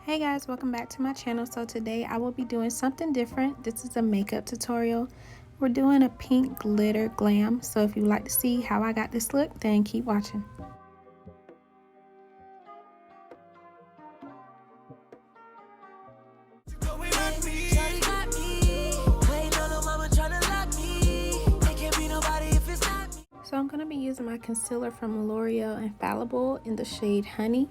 Hey guys, welcome back to my channel. So today I will be doing something different. This is a makeup tutorial. We're doing a pink glitter glam. So if you'd like to see how I got this look, then keep watching. So I'm going to be using my concealer from L'Oreal Infallible in the shade Honey.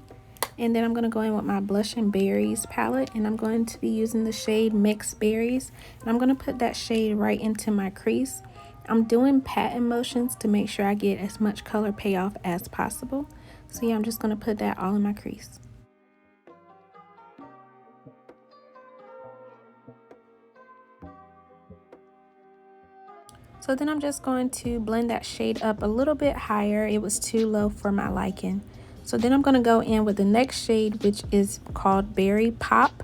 And then I'm going to go in with my Blush and Berries palette, and I'm going to be using the shade Mixed Berries. And I'm going to put that shade right into my crease. I'm doing pat motions to make sure I get as much color payoff as possible. So yeah, I'm just going to put that all in my crease. So then I'm just going to blend that shade up a little bit higher. It was too low for my liking. So then I'm going to go in with the next shade, which is called Berry Pop.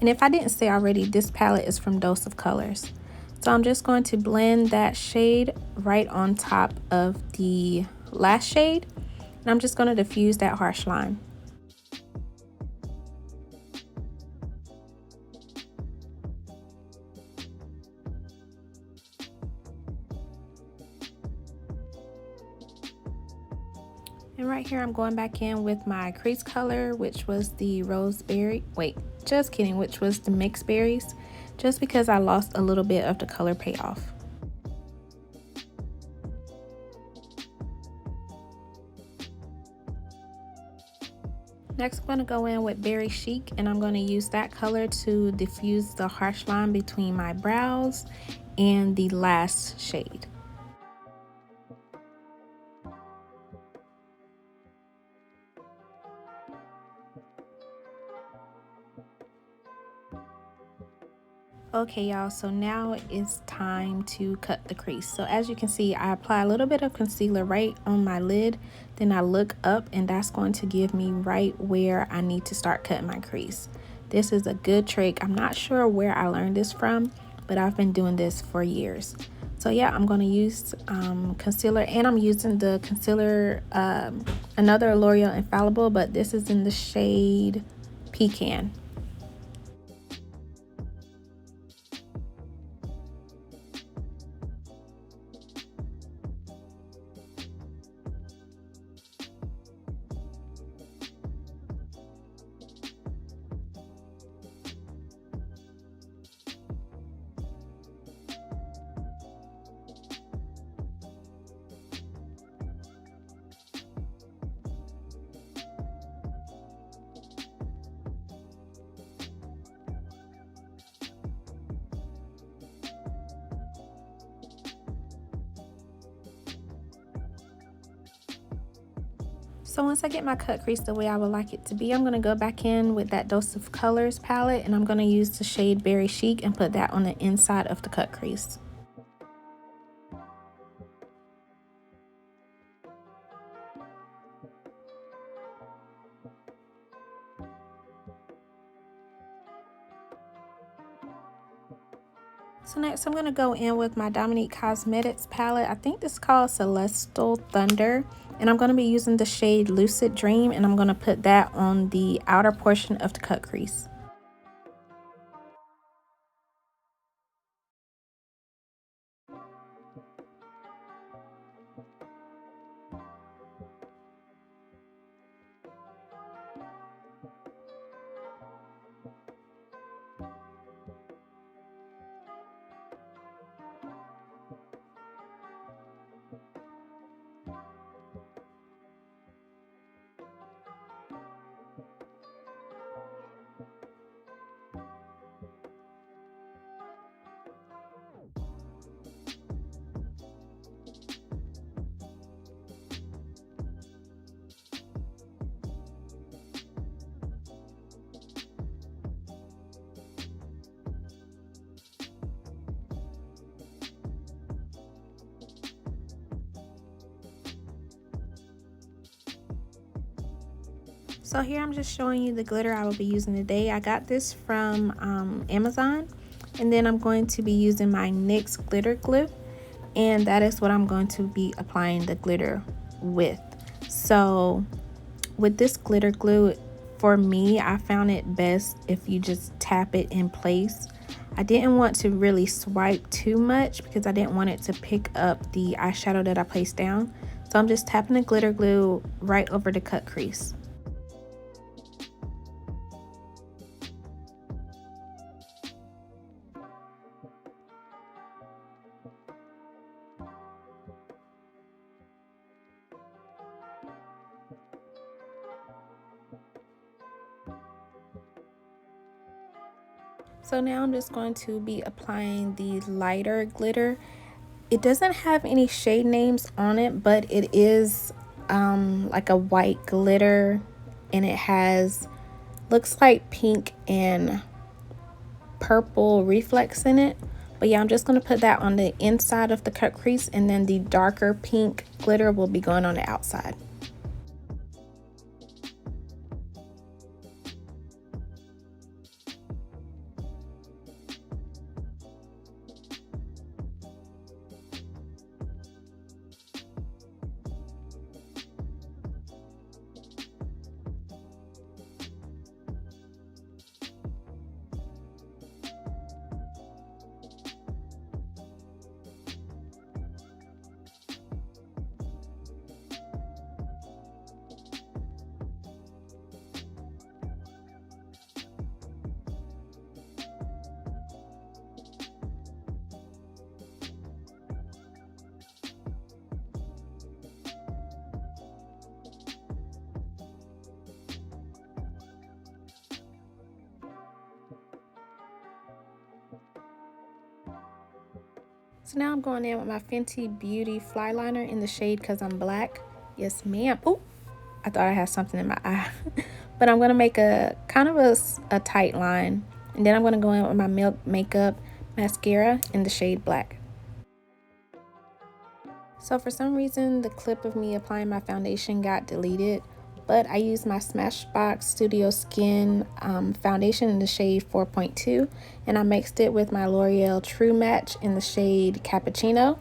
And if I didn't say already, this palette is from Dose of Colors. So I'm just going to blend that shade right on top of the last shade. And I'm just going to diffuse that harsh line. And right here, I'm going back in with my crease color, which was the Roseberry. Wait, just kidding, which was the Mixed Berries, just because I lost a little bit of the color payoff. Next, I'm going to go in with Berry Chic, and I'm going to use that color to diffuse the harsh line between my brows and the last shade. Okay y'all, so now it's time to cut the crease. So as you can see, I apply a little bit of concealer right on my lid, then I look up, and that's going to give me right where I need to start cutting my crease. This is a good trick. I'm not sure where I learned this from, but I've been doing this for years. So yeah, I'm going to use concealer, and I'm using the concealer, another L'Oreal Infallible, but this is in the shade Pecan. So once I get my cut crease the way I would like it to be, I'm going to go back in with that Dose of Colors palette, and I'm going to use the shade Berry Chic and put that on the inside of the cut crease. So next I'm going to go in with my Dominique Cosmetics palette. I think this is called Celestial Thunder. And I'm going to be using the shade Lucid Dream, and I'm going to put that on the outer portion of the cut crease. So here I'm just showing you the glitter I will be using today. I got this from Amazon, and then I'm going to be using my NYX glitter glue, and that is what I'm going to be applying the glitter with. So with this glitter glue, for me, I found it best if you just tap it in place. I didn't want to really swipe too much because I didn't want it to pick up the eyeshadow that I placed down. So I'm just tapping the glitter glue right over the cut crease. So now I'm just going to be applying the lighter glitter. It doesn't have any shade names on it, but it is like a white glitter, and it has, looks like pink and purple reflex in it. But yeah, I'm just going to put that on the inside of the cut crease, and then the darker pink glitter will be going on the outside. So now I'm going in with my Fenty Beauty Flyliner in the shade Cause I'm Black. Yes, ma'am. Oh, I thought I had something in my eye. But I'm going to make a kind of a tight line. And then I'm going to go in with my Milk Makeup mascara in the shade Black. So for some reason, the clip of me applying my foundation got deleted. But I used my Smashbox Studio Skin foundation in the shade 4.2, and I mixed it with my L'Oreal True Match in the shade Cappuccino.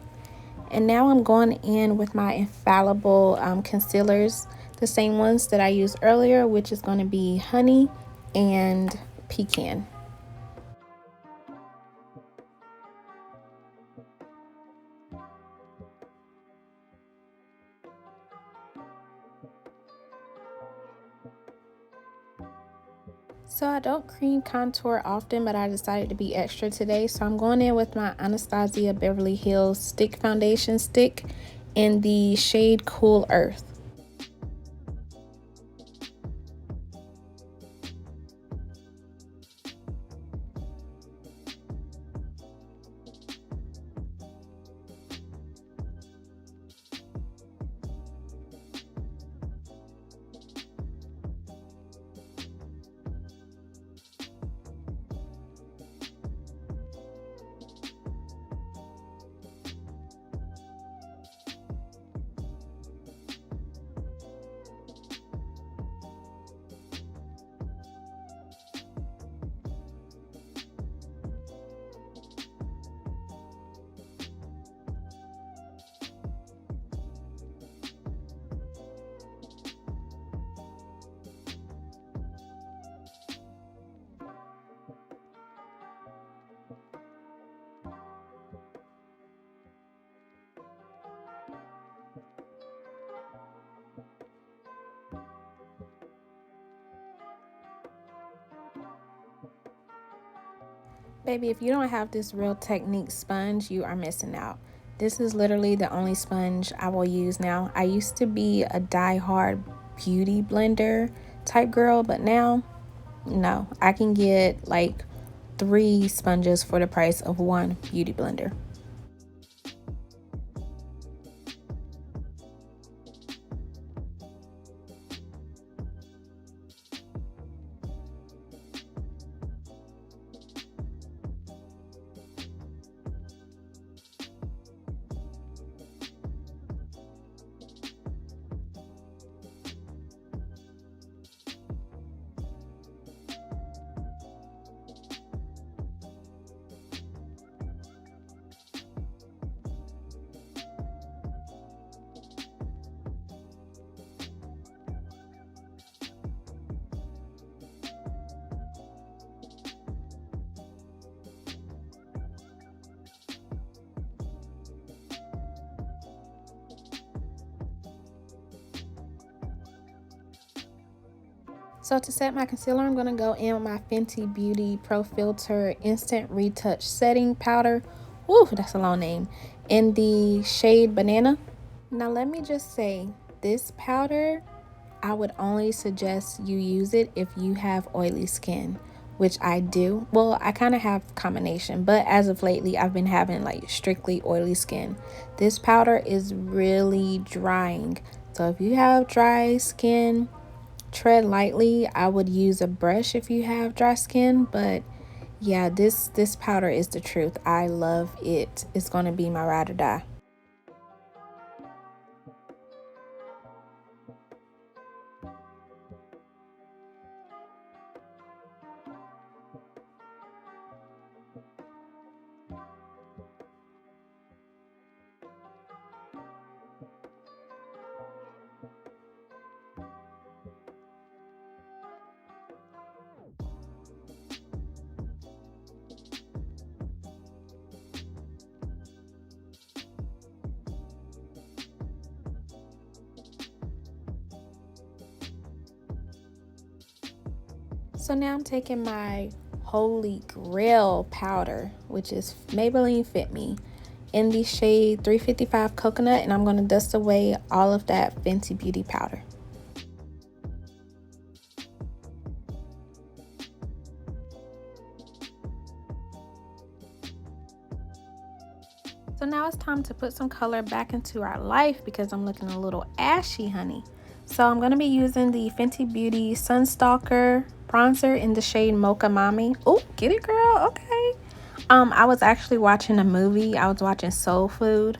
And now I'm going in with my Infallible concealers, the same ones that I used earlier, which is going to be Honey and Pecan. So I don't cream contour often, but I decided to be extra today. So I'm going in with my Anastasia Beverly Hill stick foundation stick in the shade Cool Earth. Baby, if you don't have this Real Technique sponge, you are missing out. This is literally the only sponge I will use now. I used to be a die-hard beauty blender type girl, but now, no. I can get like 3 sponges for the price of 1 beauty blender. So to set my concealer, I'm going to go in with my Fenty Beauty Pro Filter Instant Retouch Setting Powder. Ooh, that's a long name. In the shade Banana. Now let me just say, this powder, I would only suggest you use it if you have oily skin, which I do. Well, I kind of have combination, but as of lately, I've been having like strictly oily skin. This powder is really drying. So if you have dry skin, tread lightly. I would use a brush if you have dry skin, but yeah, this powder is the truth. I love it. It's going to be my ride or die. So now I'm taking my Holy Grail powder, which is Maybelline Fit Me, in the shade 355 Coconut, and I'm going to dust away all of that Fenty Beauty powder. So now it's time to put some color back into our life because I'm looking a little ashy, honey. So I'm going to be using the Fenty Beauty Sunstalker bronzer in the shade Mocha Mami. Oh, get it, girl. Okay. I was actually watching a movie. I was watching Soul Food.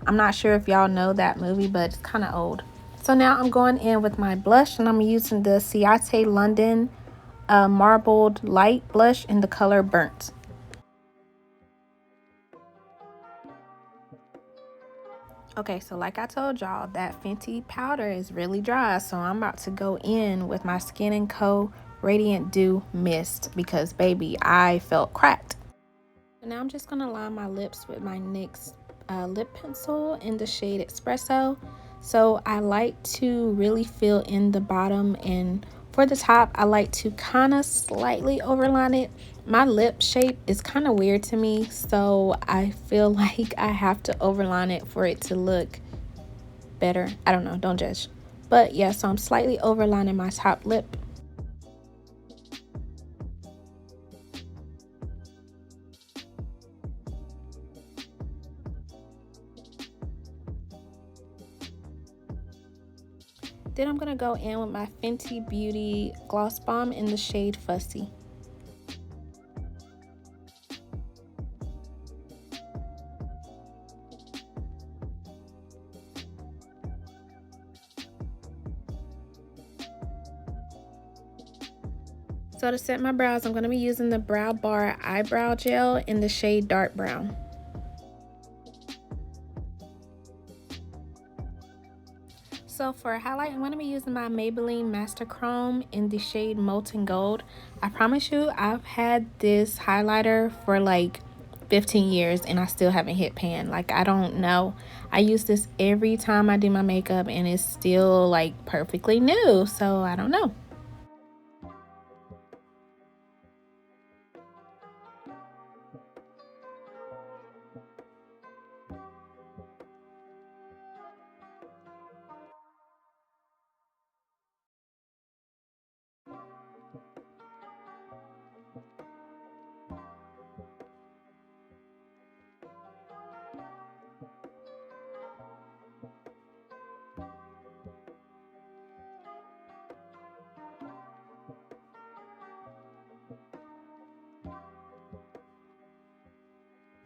I'm not sure if y'all know that movie, but it's kind of old. So now I'm going in with my blush, and I'm using the Ciate London Marbled Light Blush in the color Burnt. Okay, so like I told y'all, that Fenty powder is really dry, so I'm about to go in with my Skin&Co Radiant Dew Mist because, baby, I felt cracked. So now I'm just going to line my lips with my NYX lip pencil in the shade Espresso. So I like to really fill in the bottom, and for the top, I like to kind of slightly overline it. My lip shape is kind of weird to me, so I feel like I have to overline it for it to look better. I don't know, don't judge. But yeah, so I'm slightly overlining my top lip. Then I'm going to go in with my Fenty Beauty Gloss Bomb in the shade Fussy. So to set my brows, I'm going to be using the Brow Bar Eyebrow Gel in the shade Dark Brown. So for a highlight, I'm going to be using my Maybelline Masterchrome in the shade Molten Gold. I promise you, I've had this highlighter for like 15 years and I still haven't hit pan. Like, I don't know. I use this every time I do my makeup and it's still like perfectly new. So I don't know.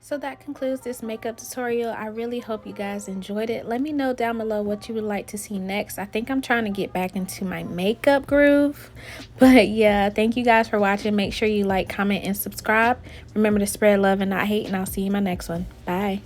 So that concludes this makeup tutorial. I really hope you guys enjoyed it. Let me know down below what you would like to see next. I think I'm trying to get back into my makeup groove. But yeah, thank you guys for watching. Make sure you like, comment, and subscribe. Remember to spread love and not hate, and I'll see you in my next one. Bye.